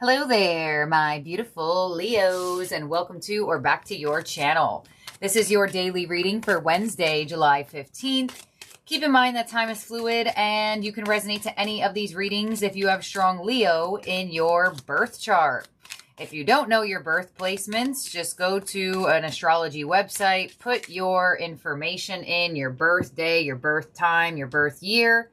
Hello there, my beautiful Leos, and welcome to or back to your channel. This is your daily reading for Wednesday, July 15th. Keep in mind that time is fluid and you can resonate to any of these readings if you have strong Leo in your birth chart. If you don't know your birth placements, just go to an astrology website, put your information in, your birthday, your birth time, your birth year,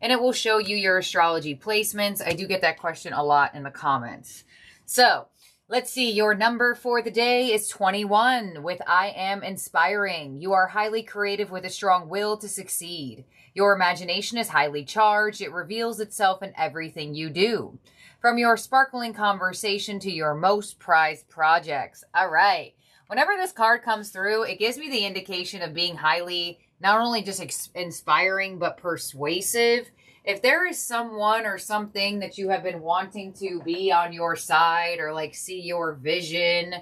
and it will show you your astrology placements. I do get that question a lot in the comments. So let's see. Your number for the day is 21 with I am inspiring. You are highly creative with a strong will to succeed. Your imagination is highly charged. It reveals itself in everything you do. From your sparkling conversation to your most prized projects. All right. Whenever this card comes through, it gives me the indication of being highly not only just inspiring, but persuasive. If there is someone or something that you have been wanting to be on your side or like see your vision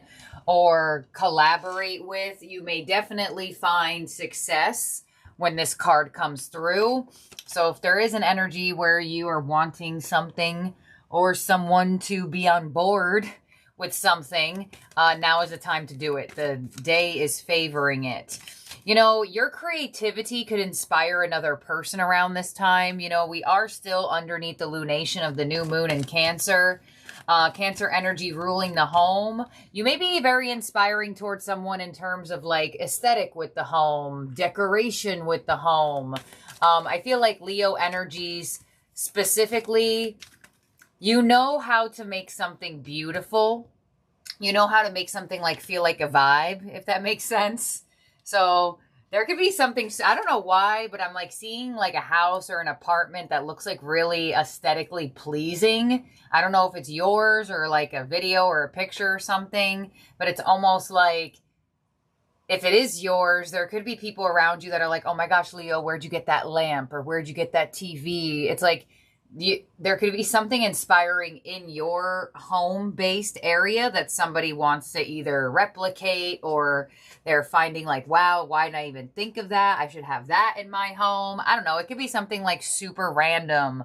or collaborate with, you may definitely find success when this card comes through. So if there is an energy where you are wanting something or someone to be on board with something, now is the time to do it. The day is favoring it. You know, your creativity could inspire another person around this time. You know, we are still underneath the lunation of the new moon in Cancer. Cancer energy ruling the home. You may be very inspiring towards someone in terms of like aesthetic with the home, decoration with the home. I feel like Leo energies specifically, you know how to make something beautiful. You know how to make something like feel like a vibe, if that makes sense. So there could be something, I don't know why, but I'm like seeing like a house or an apartment that looks like really aesthetically pleasing. I don't know if it's yours or like a video or a picture or something, but it's almost like if it is yours, there could be people around you that are like, oh my gosh, Leo, where'd you get that lamp? Or where'd you get that TV? It's like, there could be something inspiring in your home-based area that somebody wants to either replicate or they're finding like, wow, why didn't I even think of that? I should have that in my home. I don't know. It could be something like super random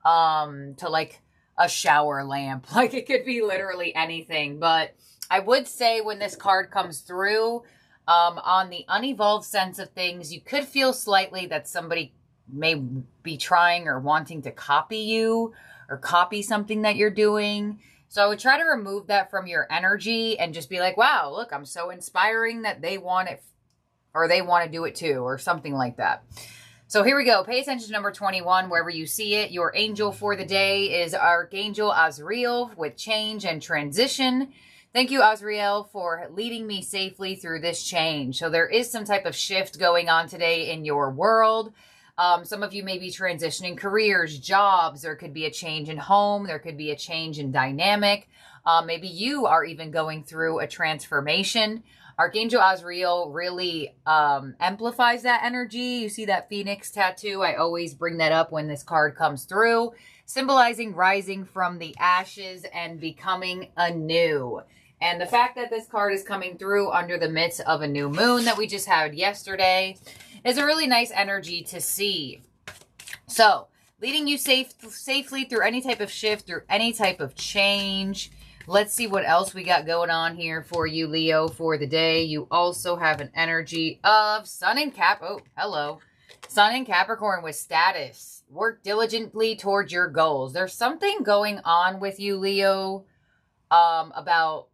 to like a shower lamp. Like it could be literally anything. But I would say when this card comes through, on the unevolved sense of things, you could feel slightly that somebody may be trying or wanting to copy you or copy something that you're doing. So I would try to remove that from your energy and just be like, wow, look, I'm so inspiring that they want it or they want to do it too or something like that. So here we go. Pay attention to number 21 wherever you see it. Your angel for the day is Archangel Azrael with change and transition. Thank you, Azrael, for leading me safely through this change. So there is some type of shift going on today in your world. Some of you may be transitioning careers, jobs. There could be a change in home. There could be a change in dynamic. Maybe you are even going through a transformation. Archangel Azrael really amplifies that energy. You see that phoenix tattoo? I always bring that up when this card comes through, symbolizing rising from the ashes and becoming anew. And the fact that this card is coming through under the midst of a new moon that we just had yesterday is a really nice energy to see. So, leading you safely through any type of shift, through any type of change. Let's see what else we got going on here for you, Leo, for the day. You also have an energy of Sun in Sun in Capricorn with status. Work diligently towards your goals. There's something going on with you, Leo, about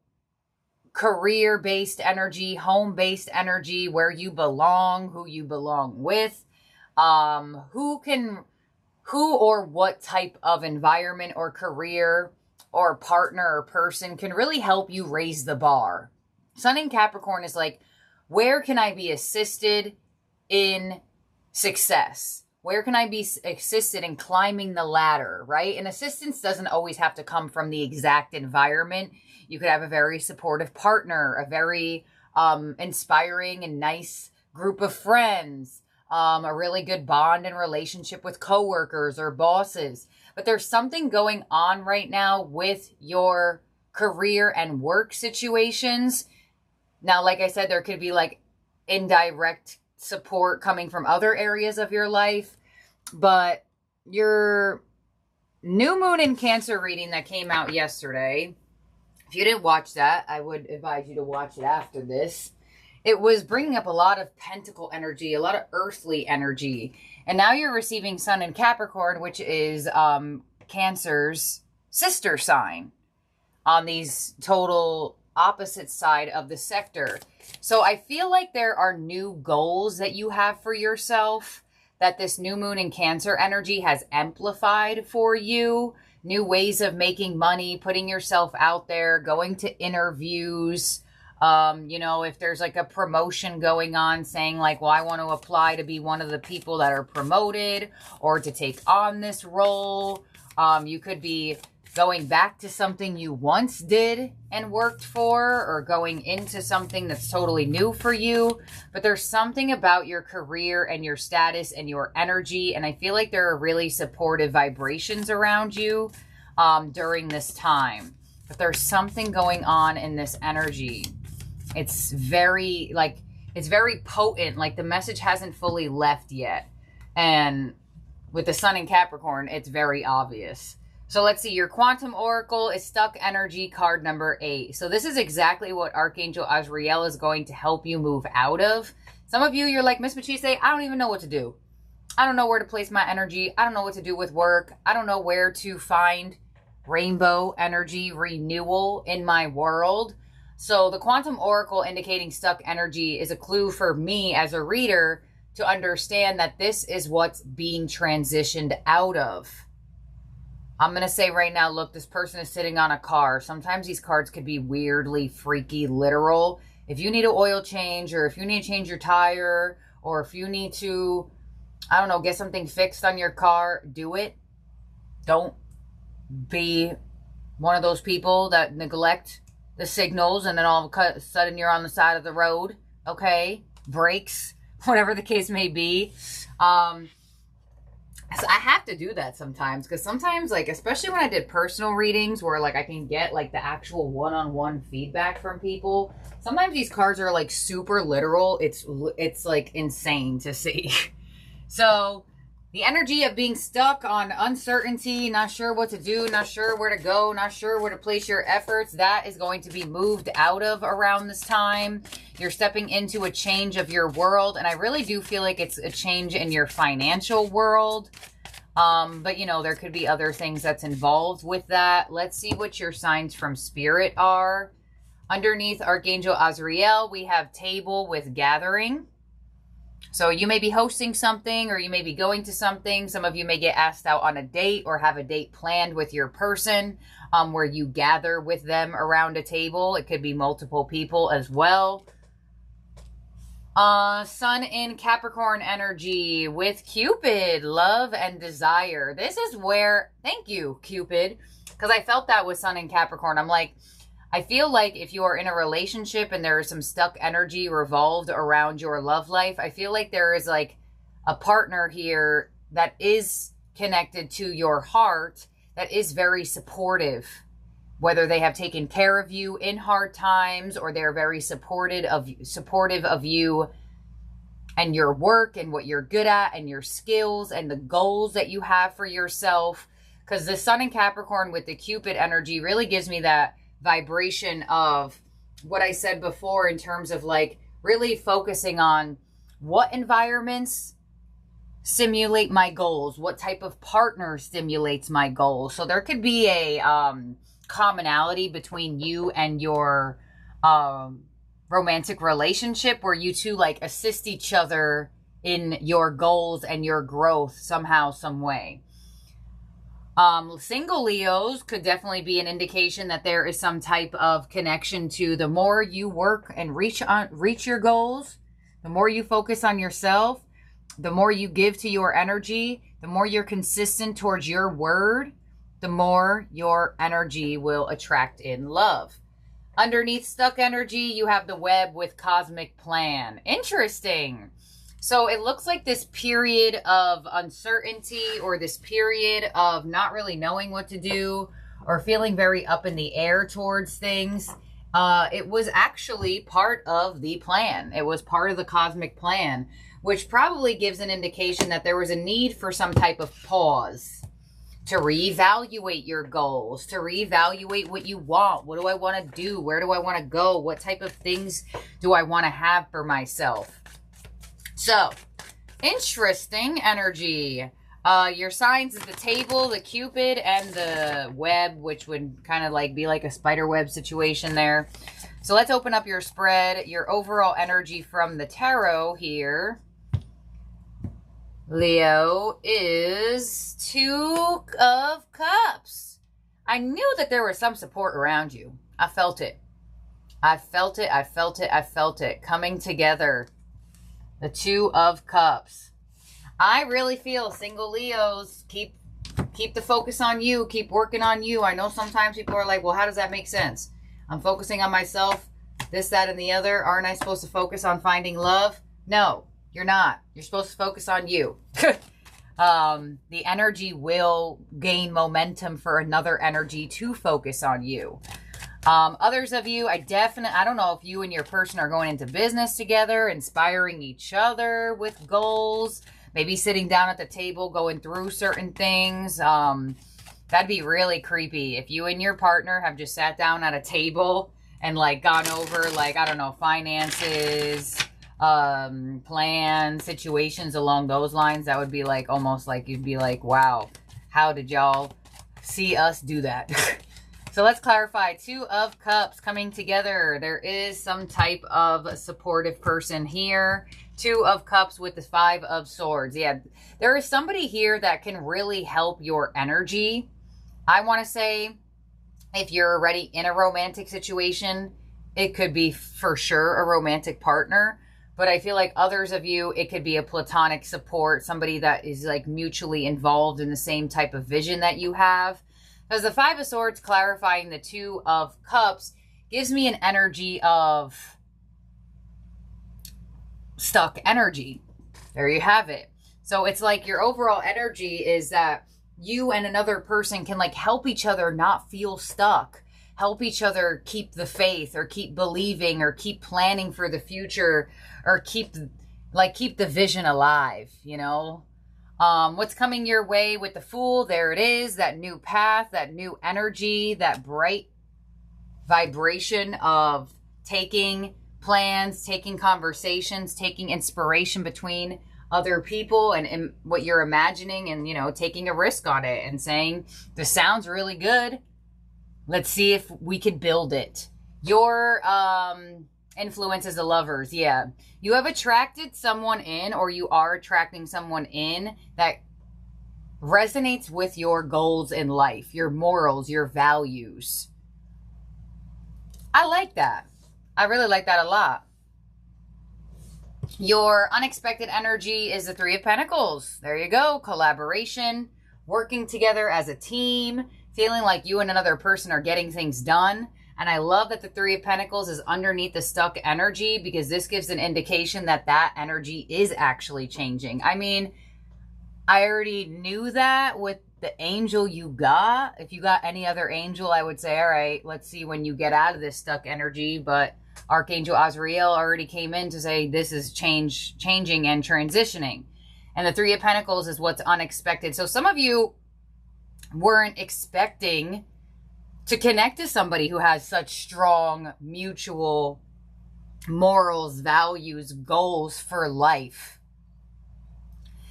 career-based energy, home-based energy, where you belong, who you belong with, who or what type of environment or career or partner or person can really help you raise the bar. Sun in Capricorn is like, where can I be assisted in success? Where can I be assisted in climbing the ladder, right? And assistance doesn't always have to come from the exact environment. You could have a very supportive partner, a very inspiring and nice group of friends, a really good bond and relationship with coworkers or bosses. But there's something going on right now with your career and work situations. Now, like I said, there could be like indirect support coming from other areas of your life, but you're new moon in Cancer reading that came out yesterday. If you didn't watch that, I would advise you to watch it after this. It was bringing up a lot of pentacle energy, a lot of earthly energy. And now you're receiving Sun in Capricorn, which is Cancer's sister sign on these total opposite side of the sector. So I feel like there are new goals that you have for yourself that this new moon in Cancer energy has amplified for you. New ways of making money, putting yourself out there, going to interviews. You know, if there's like a promotion going on saying like, well, I want to apply to be one of the people that are promoted or to take on this role. You could be going back to something you once did and worked for, or going into something that's totally new for you. But there's something about your career and your status and your energy. And I feel like there are really supportive vibrations around you during this time. But there's something going on in this energy. It's very, like, it's very potent. Like the message hasn't fully left yet. And with the Sun in Capricorn, it's very obvious. So let's see, your Quantum Oracle is Stuck Energy card number 8. So this is exactly what Archangel Azrael is going to help you move out of. Some of you, you're like, Miss Machise, I don't even know what to do. I don't know where to place my energy. I don't know what to do with work. I don't know where to find rainbow energy renewal in my world. So the Quantum Oracle indicating stuck energy is a clue for me as a reader to understand that this is what's being transitioned out of. I'm going to say right now, look, this person is sitting on a car. Sometimes these cards could be weirdly, freaky, literal. If you need an oil change, or if you need to change your tire, or if you need to, I don't know, get something fixed on your car, do it. Don't be one of those people that neglect the signals and then all of a sudden you're on the side of the road, okay? Brakes, whatever the case may be. So I have to do that sometimes, because sometimes, like, especially when I did personal readings where, like, I can get, like, the actual one-on-one feedback from people, sometimes these cards are, like, super literal. It's like, insane to see. So the energy of being stuck on uncertainty, not sure what to do, not sure where to go, not sure where to place your efforts, that is going to be moved out of around this time. You're stepping into a change of your world, and I really do feel like it's a change in your financial world. But, you know, there could be other things that's involved with that. Let's see what your signs from Spirit are. Underneath Archangel Azrael, we have table with gathering. So you may be hosting something, or you may be going to something. Some of you may get asked out on a date or have a date planned with your person where you gather with them around a table. It could be multiple people as well. Sun in Capricorn energy with Cupid, love and desire. This is where, thank you, Cupid, because I felt that with Sun in Capricorn. I'm like, I feel like if you are in a relationship and there is some stuck energy revolved around your love life, I feel like there is like a partner here that is connected to your heart, that is very supportive, whether they have taken care of you in hard times or they're very supportive of you and your work and what you're good at and your skills and the goals that you have for yourself. Because the Sun in Capricorn with the Cupid energy really gives me that vibration of what I said before in terms of like really focusing on what environments simulate my goals, what type of partner stimulates my goals. So there could be a commonality between you and your romantic relationship where you two like assist each other in your goals and your growth somehow, some way. Single Leos could definitely be an indication that there is some type of connection to the more you work and reach your goals, the more you focus on yourself, the more you give to your energy, the more you're consistent towards your word, the more your energy will attract in love. Underneath stuck energy, you have the web with cosmic plan. Interesting. So it looks like this period of uncertainty or this period of not really knowing what to do or feeling very up in the air towards things. It was actually part of the plan. It was part of the cosmic plan, which probably gives an indication that there was a need for some type of pause. to reevaluate your goals, to reevaluate what you want. What do I want to do? Where do I want to go? What type of things do I want to have for myself? So, interesting energy. Your signs is the table, the Cupid, and the web, which would kind of like be like a spider web situation there. So let's open up your spread, your overall energy from the tarot here. Leo is 2 of Cups. I knew that there was some support around you. I felt it. I felt it. I felt it. I felt it coming together. The 2 of Cups. I really feel single Leos, keep the focus on you. Keep working on you. I know sometimes people are like, well, how does that make sense? I'm focusing on myself, this, that, and the other. Aren't I supposed to focus on finding love? No. You're not. You're supposed to focus on you. The energy will gain momentum for another energy to focus on you. Others of you, I don't know if you and your person are going into business together, inspiring each other with goals, maybe sitting down at the table, going through certain things. That'd be really creepy. If you and your partner have just sat down at a table and like gone over like, I don't know, finances, plans, situations along those lines, that would be like almost like you'd be like, wow, how did y'all see us do that? So let's clarify. 2 of Cups coming together. There is some type of supportive person here. 2 of Cups with the 5 of Swords. Yeah, there is somebody here that can really help your energy. I want to say if you're already in a romantic situation, it could be for sure a romantic partner. But I feel like others of you, it could be a platonic support, somebody that is like mutually involved in the same type of vision that you have. Because the 5 of Swords clarifying the 2 of Cups gives me an energy of stuck energy. There you have it. So it's like your overall energy is that you and another person can like help each other not feel stuck. Help each other keep the faith or keep believing or keep planning for the future or keep the vision alive, you know? What's coming your way with the Fool? There it is, that new path, that new energy, that bright vibration of taking plans, taking conversations, taking inspiration between other people and what you're imagining and, you know, taking a risk on it and saying, this sounds really good. Let's see if we could build it. Your influence as the Lovers. Yeah. You have attracted someone in, or you are attracting someone in that resonates with your goals in life, your morals, your values. I like that. I really like that a lot. Your unexpected energy is the 3 of Pentacles. There you go. Collaboration, working together as a team, feeling like you and another person are getting things done. And I love that the 3 of Pentacles is underneath the stuck energy, because this gives an indication that that energy is actually changing. I mean, I already knew that with the angel you got. If you got any other angel, I would say, all right, let's see when you get out of this stuck energy. But Archangel Azrael already came in to say this is changing and transitioning. And the 3 of Pentacles is what's unexpected. So some of you weren't expecting to connect to somebody who has such strong mutual morals, values, goals for life.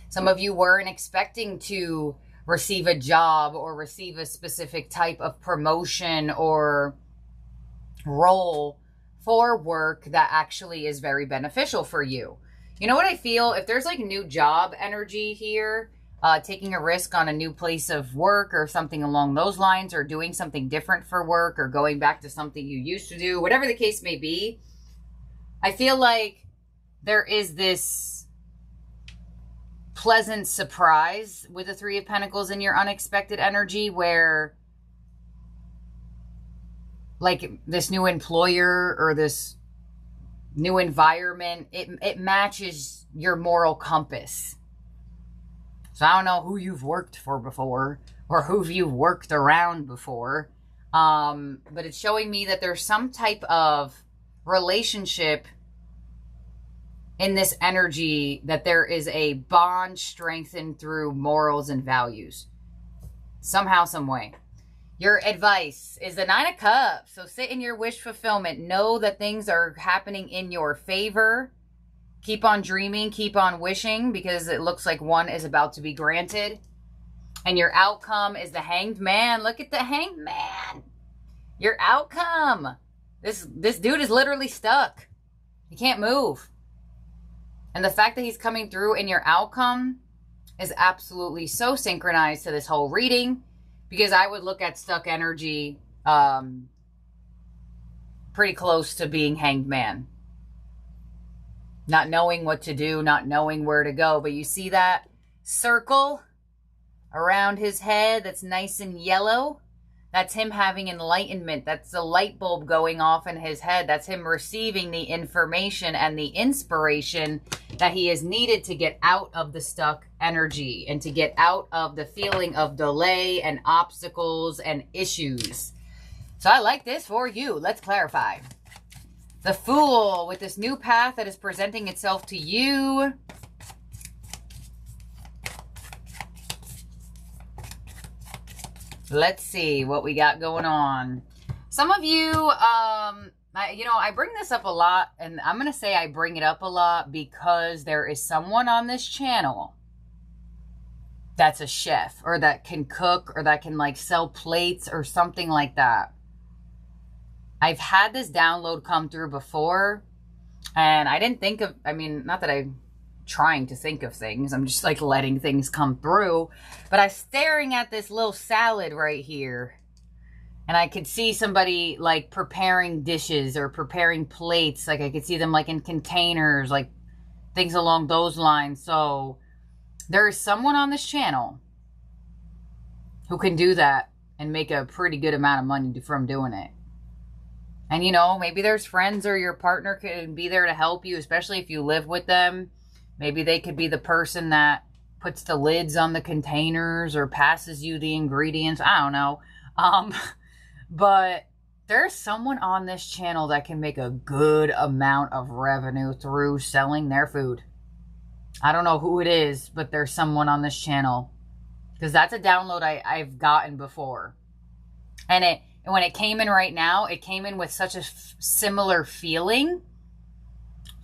Some of you weren't expecting to receive a job or receive a specific type of promotion or role for work that actually is very beneficial for you. You know what I feel? If there's like new job energy here, taking a risk on a new place of work or something along those lines, or doing something different for work, or going back to something you used to do, whatever the case may be, I feel like there is this pleasant surprise with the 3 of Pentacles in your unexpected energy, where like this new employer or this new environment, it matches your moral compass. So I don't know who you've worked for before or who you've worked around before. But it's showing me that there's some type of relationship in this energy, that there is a bond strengthened through morals and values. somehow, some way. Your advice is the 9 of Cups. So sit in your wish fulfillment. Know that things are happening in your favor. Keep on dreaming. Keep on wishing, because it looks like one is about to be granted. And your outcome is the Hanged Man. Look at the Hanged Man. Your outcome. This dude is literally stuck. He can't move. And the fact that he's coming through in your outcome is absolutely so synchronized to this whole reading, because I would look at stuck energy pretty close to being Hanged Man. Not knowing what to do, not knowing where to go. But you see that circle around his head that's nice and yellow? That's him having enlightenment. That's the light bulb going off in his head. That's him receiving the information and the inspiration that he is needed to get out of the stuck energy and to get out of the feeling of delay and obstacles and issues. So I like this for you. Let's clarify. The Fool, with this new path that is presenting itself to you. Let's see what we got going on. Some of you, I bring this up a lot, and I'm going to say I bring it up a lot because there is someone on this channel that's a chef, or that can cook, or that can like sell plates or something like that. I've had this download come through before, and I didn't think of, not that I'm trying to think of things, I'm just like letting things come through. But I was staring at this little salad right here, and I could see somebody like preparing dishes or preparing plates. Like I could see them like in containers, like things along those lines. So there is someone on this channel who can do that and make a pretty good amount of money from doing it. And maybe there's friends, or your partner can be there to help you, especially if you live with them. Maybe they could be the person that puts the lids on the containers or passes you the ingredients. I don't know. But there's someone on this channel that can make a good amount of revenue through selling their food. I don't know who it is, but there's someone on this channel, because that's a download I've gotten before. And when it came in right now, it came in with such a similar feeling.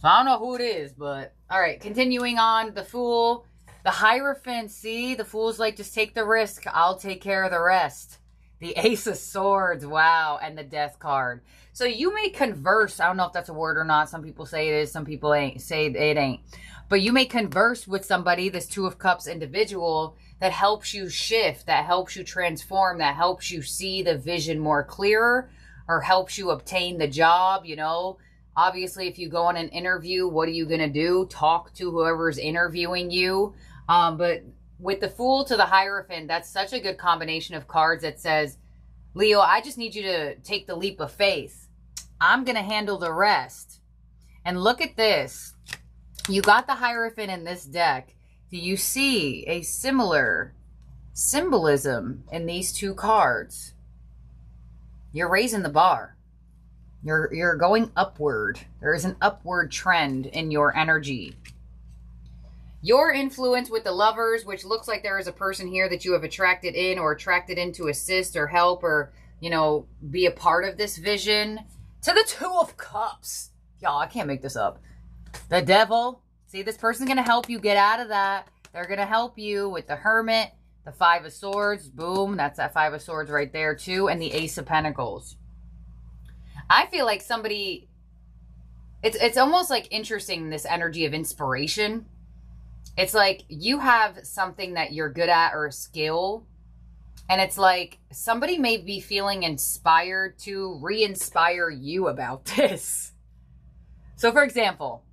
So I don't know who it is, but all right, continuing on. The Fool, the Hierophant. See, the Fool's like, just take the risk. I'll take care of the rest. The Ace of Swords. Wow. And the Death card. So you may converse. I don't know if that's a word or not. Some people say it is. Some people say it ain't. But you may converse with somebody, this Two of Cups individual, that helps you shift, that helps you transform, that helps you see the vision more clearer, or helps you obtain the job. Obviously, if you go on an interview, what are you going to do? Talk to whoever's interviewing you. But with the Fool to the Hierophant, that's such a good combination of cards that says, Leo, I just need you to take the leap of faith. I'm going to handle the rest. And look at this. You got the Hierophant in this deck. Do you see a similar symbolism in these two cards? You're raising the bar. You're going upward. There is an upward trend in your energy. Your influence with the Lovers, which looks like there is a person here that you have attracted in, or attracted in to assist or help, or, be a part of this vision. To the Two of Cups. Y'all, I can't make this up. The Devil. See, this person's going to help you get out of that. They're going to help you with the Hermit, the Five of Swords. Boom. That's that Five of Swords right there too. And the Ace of Pentacles. I feel like somebody, it's almost like interesting, this energy of inspiration. It's like you have something that you're good at, or a skill. And it's like somebody may be feeling inspired to re-inspire you about this. So for example,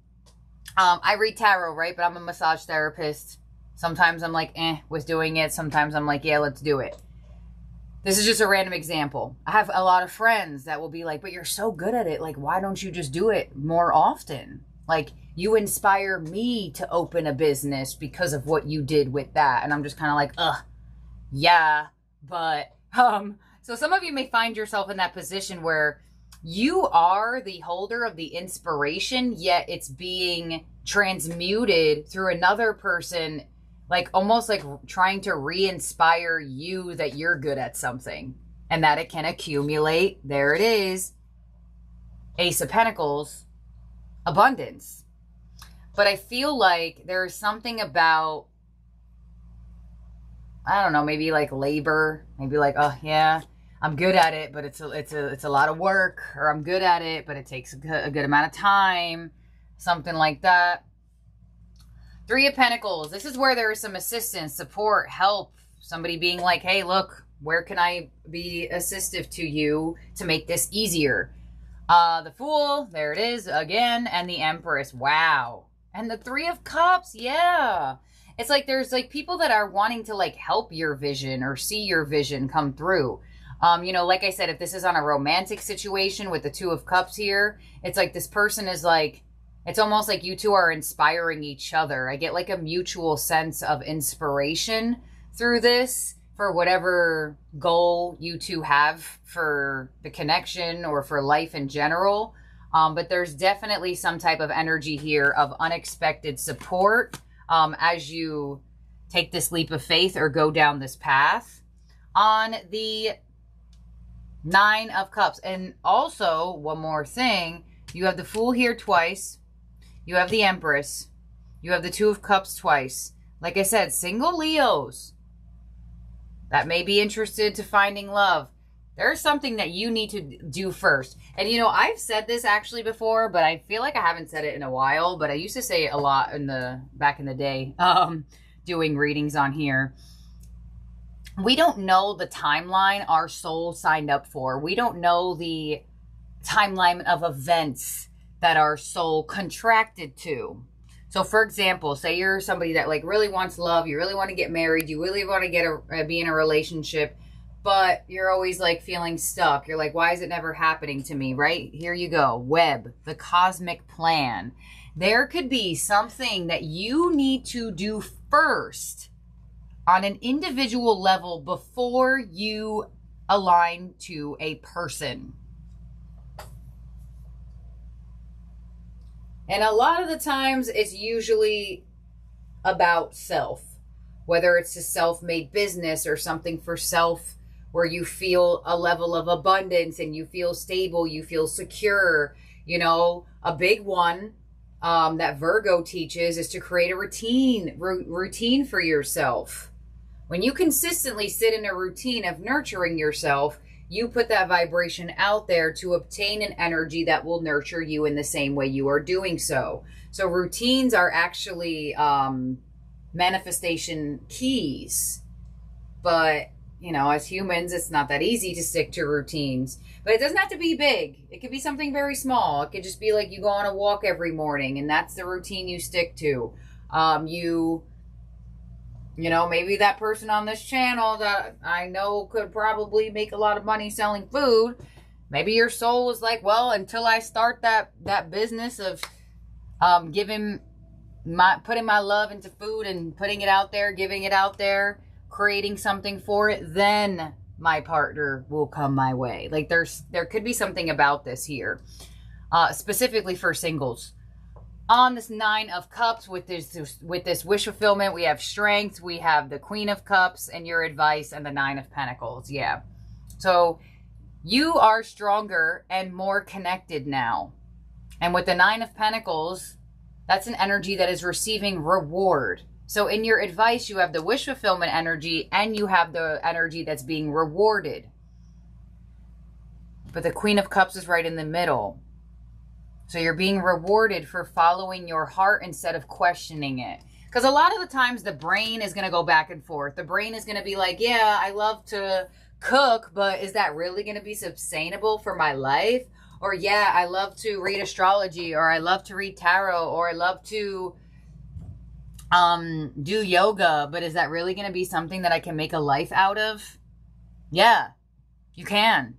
I read tarot, right? But I'm a massage therapist. Sometimes I'm like, with doing it. Sometimes I'm like, yeah, let's do it. This is just a random example. I have a lot of friends that will be like, but you're so good at it. Like, why don't you just do it more often? Like, you inspire me to open a business because of what you did with that. And I'm just kind of like, yeah, but, so some of you may find yourself in that position where you are the holder of the inspiration, yet it's being transmuted through another person like almost like trying to re-inspire you that you're good at something and that it can accumulate. There it is. Ace of Pentacles, abundance. But I feel like there's something about, I don't know, maybe like labor, maybe like, oh yeah, I'm good at it, but it's a lot of work, or I'm good at it, but it takes a good amount of time, something like that. Three of Pentacles. This is where there is some assistance, support, help, somebody being like, hey, look, where can I be assistive to you to make this easier? The Fool, there it is again, and the Empress. Wow. And the Three of Cups, yeah. It's like there's like people that are wanting to like help your vision or see your vision come through. You know, like I said, if this is on a romantic situation with the Two of Cups here, it's like this person is like, it's almost like you two are inspiring each other. I get like a mutual sense of inspiration through this for whatever goal you two have for the connection or for life in general. But there's definitely some type of energy here of unexpected support as you take this leap of faith or go down this path. On the Nine of Cups. And also, one more thing, you have the Fool here twice. You have the Empress. You have the Two of Cups twice. Like I said, single Leos that may be interested to finding love. There's something that you need to do first. And you know, I've said this actually before, but I feel like I haven't said it in a while, but I used to say it a lot back in the day, doing readings on here. We don't know the timeline our soul signed up for. We don't know the timeline of events that our soul contracted to. So for example, say you're somebody that like really wants love, you really want to get married, you really want to be in a relationship, but you're always like feeling stuck. You're like, why is it never happening to me, right? Here you go. Web, the cosmic plan. There could be something that you need to do first on an individual level before you align to a person. And a lot of the times it's usually about self, whether it's a self-made business or something for self where you feel a level of abundance and you feel stable, you feel secure. You know, a big one that Virgo teaches is to create a routine for yourself. When you consistently sit in a routine of nurturing yourself, you put that vibration out there to obtain an energy that will nurture you in the same way you are doing so. So routines are actually manifestation keys. But, you know, as humans, it's not that easy to stick to routines. But it doesn't have to be big. It could be something very small. It could just be like you go on a walk every morning and that's the routine you stick to. You know, maybe that person on this channel that I know could probably make a lot of money selling food. Maybe your soul was like, well, until I start that business of putting my love into food and putting it out there, giving it out there, creating something for it, then my partner will come my way. Like there could be something about this here, specifically for singles. On this Nine of Cups, with this wish fulfillment, we have strength, we have the Queen of Cups, and your advice, and the Nine of Pentacles. Yeah. So you are stronger and more connected now. And with the Nine of Pentacles, that's an energy that is receiving reward. So in your advice, you have the wish fulfillment energy, and you have the energy that's being rewarded. But the Queen of Cups is right in the middle. So you're being rewarded for following your heart instead of questioning it. Because a lot of the times the brain is going to go back and forth. The brain is going to be like, yeah, I love to cook, but is that really going to be sustainable for my life? Or yeah, I love to read astrology, or I love to read tarot, or I love to do yoga, but is that really going to be something that I can make a life out of? Yeah, you can.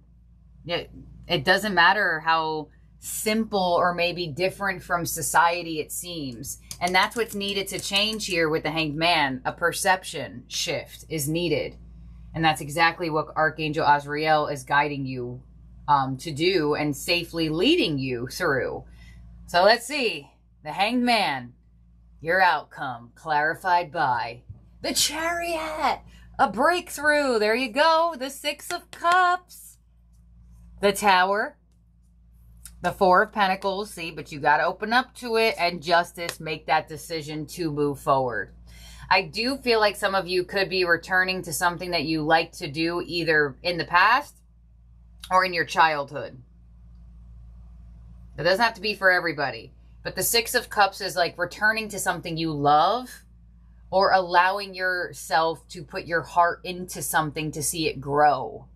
It doesn't matter how simple or maybe different from society it seems. And that's what's needed to change here with the Hanged Man. A perception shift is needed. And that's exactly what Archangel Azrael is guiding you to do and safely leading you through. So let's see. The Hanged Man, your outcome, clarified by The Chariot. A breakthrough. There you go. The Six of Cups. The Tower. The Four of Pentacles. See, but you got to open up to it. And Justice. Make that decision to move forward. I do feel like some of you could be returning to something that you like to do either in the past or in your childhood. It doesn't have to be for everybody. But the Six of Cups is like returning to something you love or allowing yourself to put your heart into something to see it grow.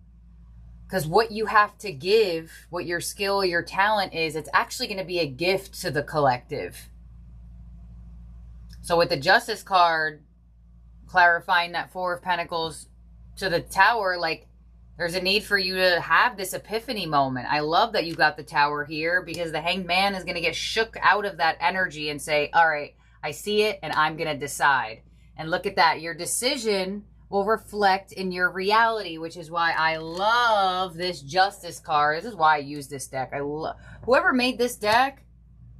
Because what you have to give, what your skill, your talent is, it's actually going to be a gift to the collective. So with the Justice card, clarifying that Four of Pentacles to the Tower, like there's a need for you to have this epiphany moment. I love that you got the Tower here because the Hanged Man is going to get shook out of that energy and say, all right, I see it and I'm going to decide. And look at that. Your decision will reflect in your reality, which is why I love this Justice card. This is why I use this deck. I love whoever made this deck,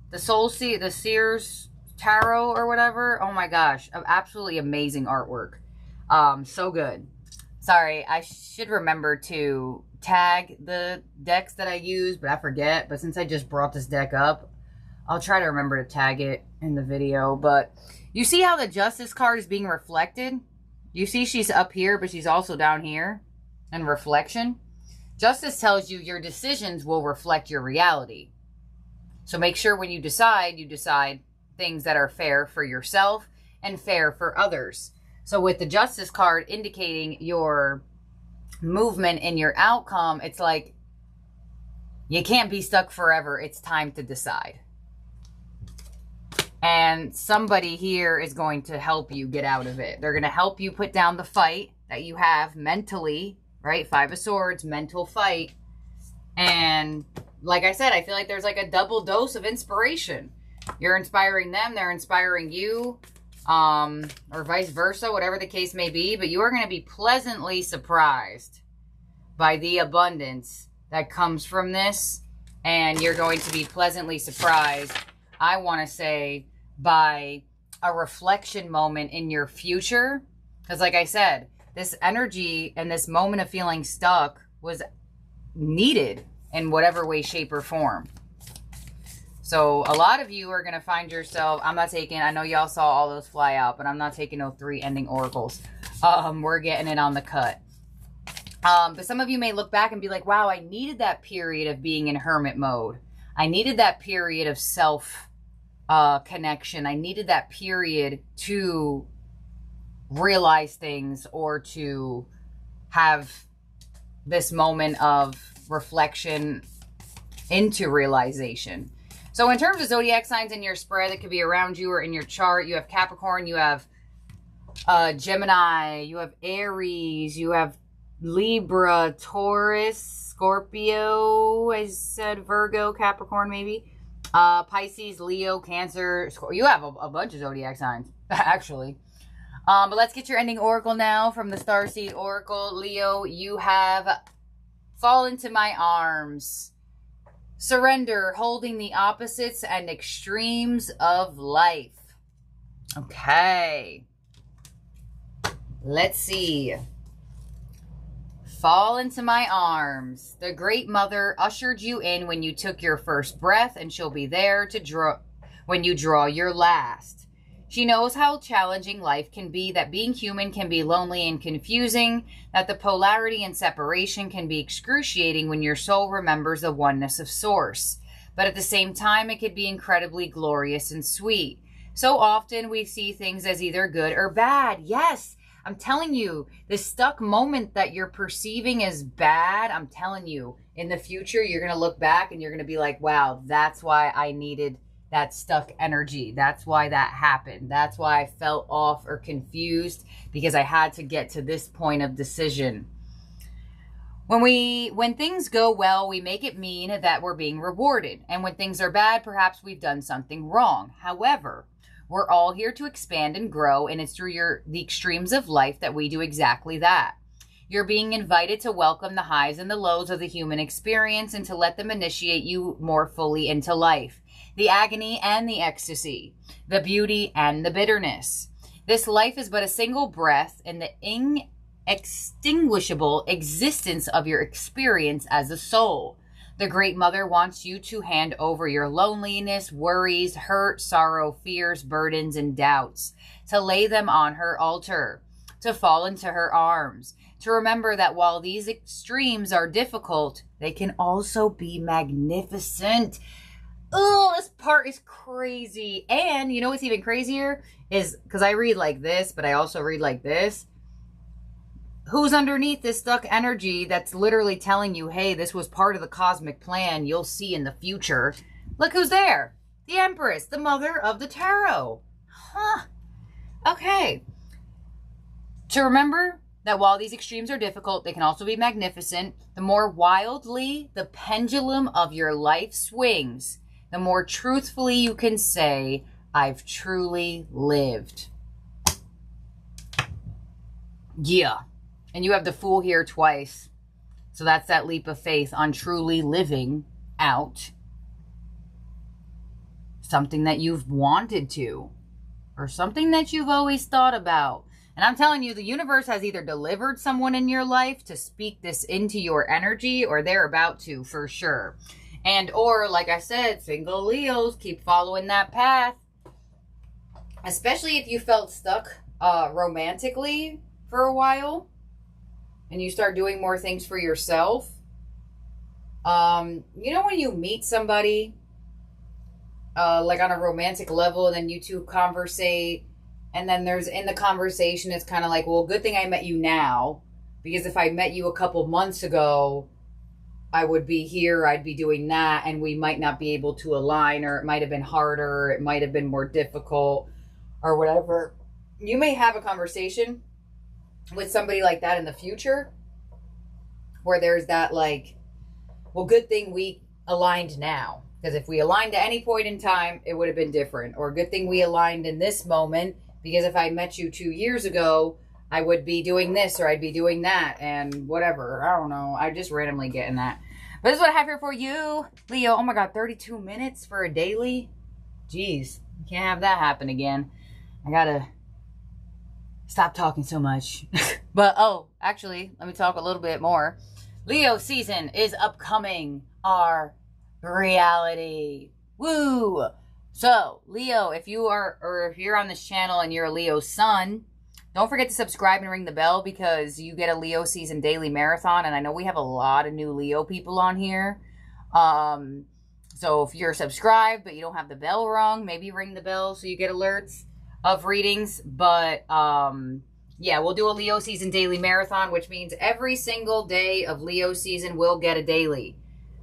the Seers Tarot or whatever. Oh my gosh, absolutely amazing artwork. So good. Sorry, I should remember to tag the decks that I use, but I forget. But since I just brought this deck up, I'll try to remember to tag it in the video. But you see how the Justice card is being reflected? You see she's up here, but she's also down here in reflection. Justice tells you your decisions will reflect your reality. So make sure when you decide things that are fair for yourself and fair for others. So with the Justice card indicating your movement and your outcome, it's like you can't be stuck forever. It's time to decide. And somebody here is going to help you get out of it. They're going to help you put down the fight that you have mentally, right? Five of Swords, mental fight. And like I said, I feel like there's like a double dose of inspiration. You're inspiring them, they're inspiring you, or vice versa, whatever the case may be. But you are going to be pleasantly surprised by the abundance that comes from this. And you're going to be pleasantly surprised, I want to say, by a reflection moment in your future. Because like I said, this energy and this moment of feeling stuck was needed in whatever way, shape, or form. So a lot of you are going to find yourself, I know y'all saw all those fly out, but I'm not taking no 3 ending oracles. We're getting it on the cut. But some of you may look back and be like, wow, I needed that period of being in hermit mode. I needed that period of self connection. I needed that period to realize things or to have this moment of reflection into realization. So in terms of zodiac signs in your spread that could be around you or in your chart, you have Capricorn, you have Gemini, you have Aries, you have Libra, Taurus, Scorpio, I said Virgo, Capricorn maybe, Pisces, Leo, Cancer. You have a bunch of zodiac signs, actually. But let's get your ending oracle now from the Starseed Oracle. Leo, you have Fall Into My Arms. Surrender, holding the opposites and extremes of life. Okay. Let's see. Fall into my arms. The Great Mother ushered you in when you took your first breath, and she'll be there to draw when you draw your last. She knows how challenging life can be, that being human can be lonely and confusing, that the polarity and separation can be excruciating when your soul remembers the oneness of Source. But at the same time, it could be incredibly glorious and sweet. So often we see things as either good or bad. Yes, I'm telling you, this stuck moment that you're perceiving as bad, I'm telling you, in the future, you're going to look back and you're going to be like, wow, that's why I needed that stuck energy. That's why that happened. That's why I felt off or confused, because I had to get to this point of decision. When things go well, we make it mean that we're being rewarded. And when things are bad, perhaps we've done something wrong. However, we're all here to expand and grow, and it's through the extremes of life that we do exactly that. You're being invited to welcome the highs and the lows of the human experience and to let them initiate you more fully into life. The agony and the ecstasy, the beauty and the bitterness. This life is but a single breath in the inextinguishable existence of your experience as a soul. The Great Mother wants you to hand over your loneliness, worries, hurt, sorrow, fears, burdens, and doubts, to lay them on her altar, to fall into her arms, to remember that while these extremes are difficult, they can also be magnificent. Oh, this part is crazy. And you know what's even crazier is, because I read like this, but I also read like this. Who's underneath this stuck energy that's literally telling you, hey, this was part of the cosmic plan you'll see in the future? Look who's there. The Empress, the mother of the tarot. Huh. Okay. To remember that while these extremes are difficult, they can also be magnificent. The more wildly the pendulum of your life swings, the more truthfully you can say, I've truly lived. Yeah. And you have the Fool here twice. So that's that leap of faith on truly living out something that you've wanted to, or something that you've always thought about. And I'm telling you, the universe has either delivered someone in your life to speak this into your energy, or they're about to, for sure. And, or, like I said, single Leos, keep following that path. Especially if you felt stuck romantically for a while, and you start doing more things for yourself. You know when you meet somebody, like on a romantic level, and then you two conversate, and then there's, in the conversation, it's kind of like, well, good thing I met you now, because if I met you a couple months ago, I would be here, I'd be doing that, and we might not be able to align, or it might have been harder, it might have been more difficult, or whatever. You may have a conversation with somebody like that in the future, where there's that like, well, good thing we aligned now, because if we aligned at any point in time, it would have been different. Or good thing we aligned in this moment, because if I met you 2 years ago, I would be doing this, or I'd be doing that, and whatever. I don't know. I just randomly getting that. But this is what I have here for you, Leo. Oh my God, 32 minutes for a daily? Jeez, you can't have that happen again. I gotta stop talking so much. But, oh, actually, let me talk a little bit more. Leo season is upcoming. Our reality. Woo! So, Leo, if you are, or if you're on this channel and you're a Leo sun, don't forget to subscribe and ring the bell, because you get a Leo season daily marathon. And I know we have a lot of new Leo people on here. So if you're subscribed, but you don't have the bell rung, maybe ring the bell so you get alerts of readings. But yeah, we'll do a Leo season daily marathon, which means every single day of Leo season will get a daily.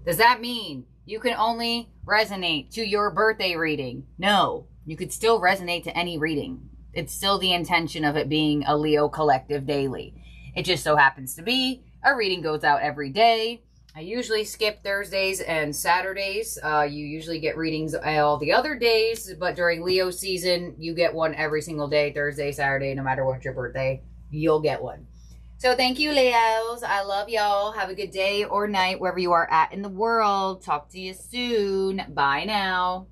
Does that mean you can only resonate to your birthday reading? No, you could still resonate to any reading. It's still the intention of it being a Leo collective daily. It just so happens to be a reading goes out every day. I usually skip Thursdays and Saturdays. You usually get readings all the other days, but during Leo season, you get one every single day, Thursday, Saturday, no matter what your birthday, you'll get one. So thank you, Leos. I love y'all. Have a good day or night wherever you are at in the world. Talk to you soon. Bye now.